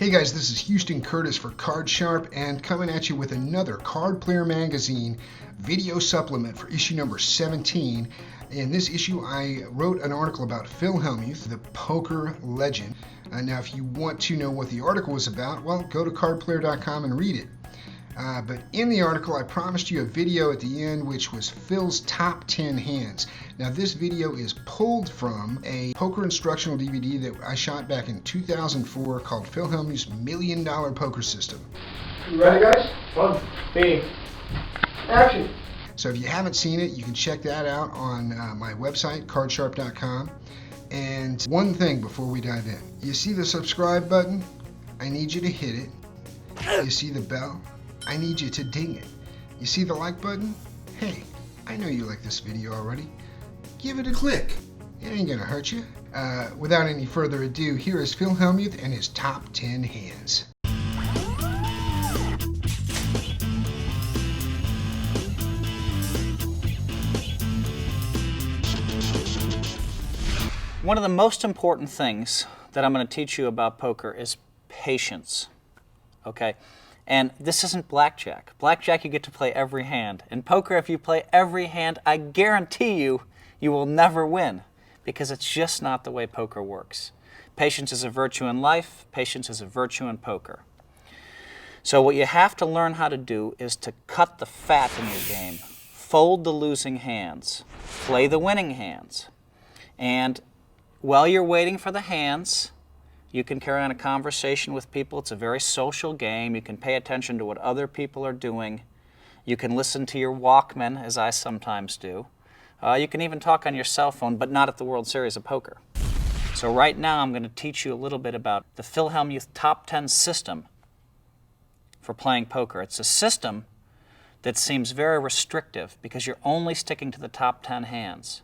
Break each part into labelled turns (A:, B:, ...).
A: Hey guys, this is Houston Curtis for Card Sharp and coming at you with another Card Player Magazine video supplement for issue number 17. In this issue, I wrote an article about Phil Hellmuth, the poker legend. Now, if you want to know what the article was about, well, go to cardplayer.com and read it. But in the article, I promised you a video at the end, which was Phil's top 10 hands. Now, this video is pulled from a poker instructional DVD that I shot back in 2004 called Phil Hellmuth's $1 Million Poker System.
B: You ready, guys? 1, 2, action!
A: So if you haven't seen it, you can check that out on my website, cardsharp.com. And one thing before we dive in. You see the subscribe button? I need you to hit it. You see the bell? I need you to ding it. You see the like button? Hey, I know you like this video already. Give it a click. It ain't gonna hurt you. Without any further ado, here is Phil Hellmuth and his top 10 hands.
C: One of the most important things that I'm going to teach you about poker is patience. Okay? And this isn't blackjack. Blackjack, you get to play every hand. In poker, if you play every hand, I guarantee you, you will never win, because it's just not the way poker works. Patience is a virtue in life. Patience is a virtue in poker. So what you have to learn how to do is to cut the fat in your game. Fold the losing hands. Play the winning hands. And while you're waiting for the hands, you can carry on a conversation with people. It's a very social game. You can pay attention to what other people are doing. You can listen to your Walkman, as I sometimes do. You can even talk on your cell phone, but not at the World Series of Poker. So right now I'm going to teach you a little bit about the Phil Hellmuth Top 10 system for playing poker. It's a system that seems very restrictive because you're only sticking to the top 10 hands.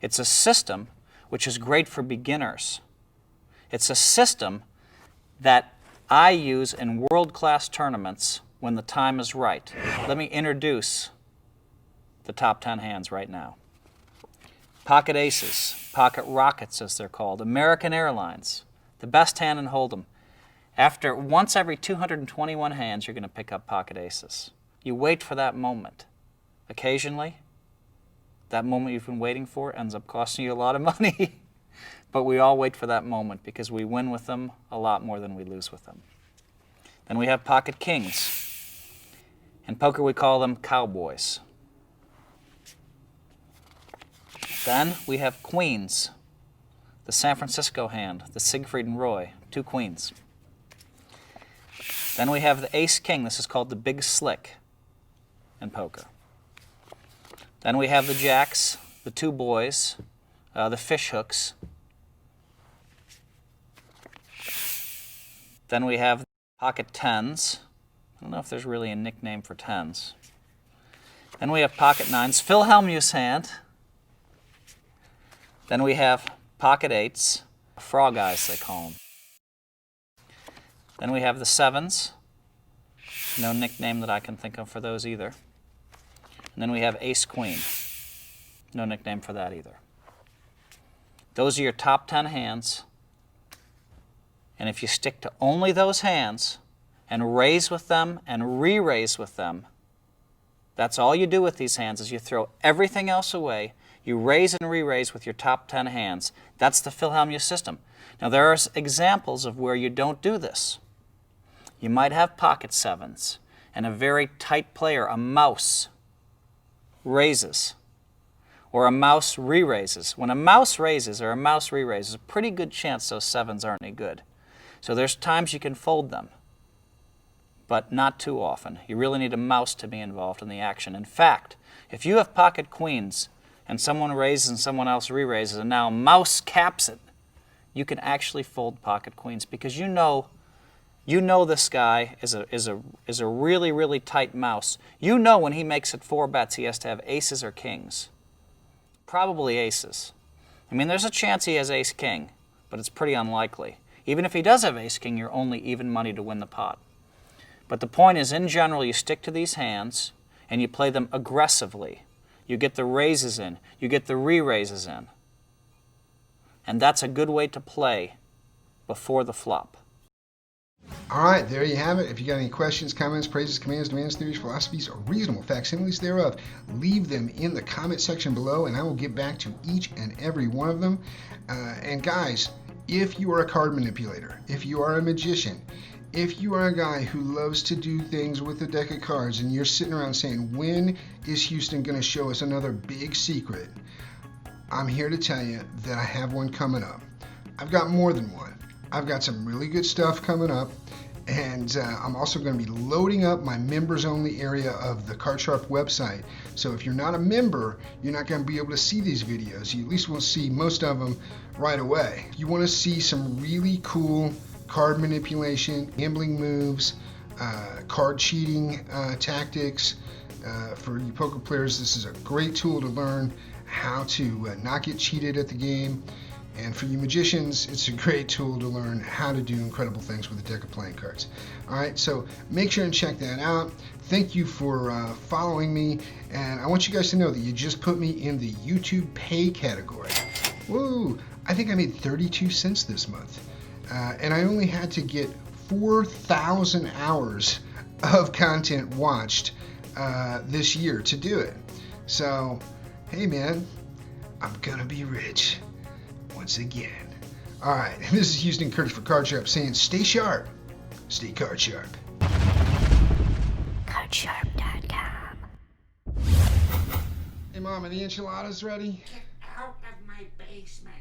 C: It's a system which is great for beginners. It's a system that I use in world-class tournaments when the time is right. Let me introduce the top 10 hands right now. Pocket aces, pocket rockets as they're called, American Airlines, the best hand in Hold'em. Once every 221 hands, you're going to pick up pocket aces. You wait for that moment. Occasionally, that moment you've been waiting for ends up costing you a lot of money. But we all wait for that moment because we win with them a lot more than we lose with them. Then we have pocket kings. In poker, we call them cowboys. Then we have queens. The San Francisco hand, the Siegfried and Roy, 2 queens. Then we have the ace-king. This is called the big slick in poker. Then we have the jacks, the 2 boys, the fish hooks. Then we have pocket tens. I don't know if there's really a nickname for tens. Then we have pocket nines, Phil Hellmuth's hand. Then we have pocket eights, frog eyes they call them. Then we have the sevens. No nickname that I can think of for those either. And then we have ace queen. No nickname for that either. Those are your top 10 hands. And if you stick to only those hands and raise with them and re-raise with them, that's all you do with these hands is you throw everything else away. You raise and re-raise with your top 10 hands. That's the Phil Hellmuth system. Now there are examples of where you don't do this. You might have pocket sevens and a very tight player, a mouse, raises. Or a mouse re-raises. When a mouse raises or a mouse re-raises, a pretty good chance those sevens aren't any good. So there's times you can fold them, but not too often. You really need a mouse to be involved in the action. In fact, if you have pocket queens and someone raises and someone else re-raises and now mouse caps it, you can actually fold pocket queens because you know this guy is a really, really tight mouse. You know when he makes it 4 bets, he has to have aces or kings. Probably aces. I mean, there's a chance he has ace-king, but it's pretty unlikely. Even if he does have ace-king, you're only even money to win the pot. But the point is, in general, you stick to these hands and you play them aggressively. You get the raises in. You get the re-raises in. And that's a good way to play before the flop.
A: All right, there you have it. If you got any questions, comments, praises, commands, demands, theories, philosophies, or reasonable facsimiles thereof, leave them in the comment section below, and I will get back to each and every one of them. And guys, if you are a card manipulator, if you are a magician, if you are a guy who loves to do things with a deck of cards and you're sitting around saying, when is Houston going to show us another big secret? I'm here to tell you that I have one coming up. I've got more than one. I've got some really good stuff coming up, and I'm also going to be loading up my members only area of the CardSharp website. So if you're not a member, you're not going to be able to see these videos. You at least will see most of them right away. If you want to see some really cool card manipulation, gambling moves, card cheating tactics, for you poker players, this is a great tool to learn how to not get cheated at the game. And for you magicians, it's a great tool to learn how to do incredible things with a deck of playing cards. All right, so make sure and check that out. Thank you for following me, and I want you guys to know that you just put me in the YouTube pay category. Woo! I think I made 32 cents this month, and I only had to get 4,000 hours of content watched this year to do it. So, hey man, I'm gonna be rich once again. All right, this is Houston Curtis for CardSharp saying stay sharp, stay card sharp.
D: Cardsharp.com.
A: Hey mom, are the enchiladas ready?
D: Get out of my basement.